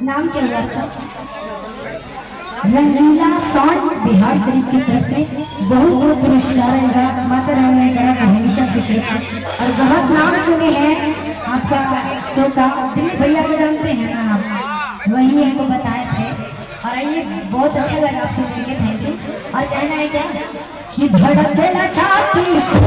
नाम क्या है आपका? रंगीला सॉन्ग बिहार शरीफ की तरफ से बहुत बहुत पुरस्कार रहेगा। माता रानी ने करा हमेशा खुश रखे और बहुत नाम सुने हैं आपका शो का। दिलीप भैया को जानते हैं ना आप, वही हमको बताए थे और ये बहुत अच्छा लगा आपसे मिलके, थैंक यू। और कहना है क्या कि धड़कना छाती सुन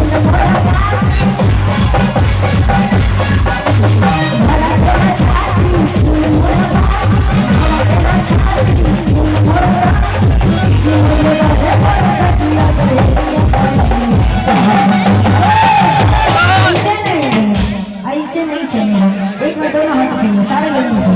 ऐसे नहीं चलेगा। एक बार दोनों हाथ चाहिए सारे लोगों को।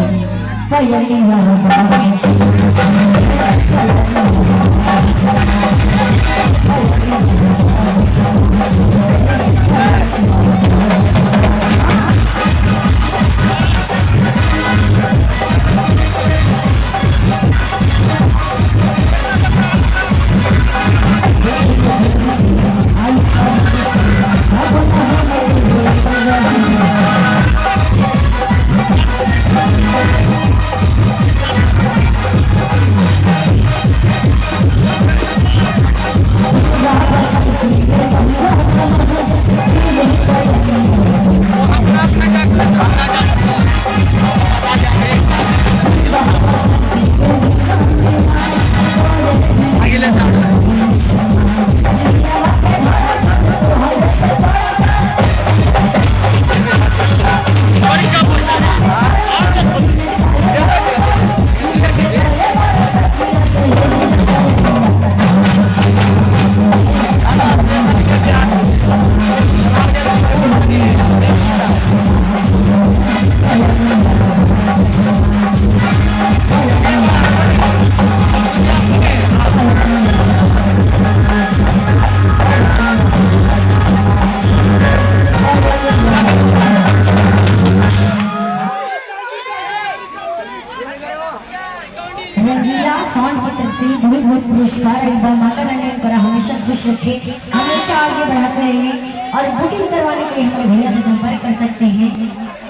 रंगीला सॉन्ग की तरफ से बहुत बहुत पुरस्कार। एक बार माता रानी करा हमेशा खुश रखे, हमेशा आगे बढ़ाते रहिए। और बुकिंग करवाने के लिए हमारे भैया से संपर्क कर सकते हैं।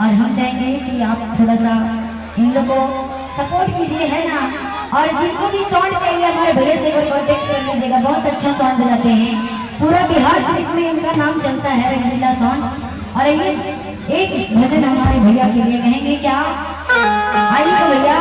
और हम चाहेंगे कि आप थोड़ा सा इन लोगों को सपोर्ट कीजिए, है ना। और जिनको भी सॉन्ग चाहिए हमारे भैया से कोई कॉन्टेक्ट कर लीजिएगा, बहुत अच्छा सॉन्ग बजाते हैं। पूरा बिहार शरीफ में इनका नाम चलता है रंगीला सॉन्ग। और ये एक भजन हमारे भैया के लिए कहेंगे क्या? आइए भैया।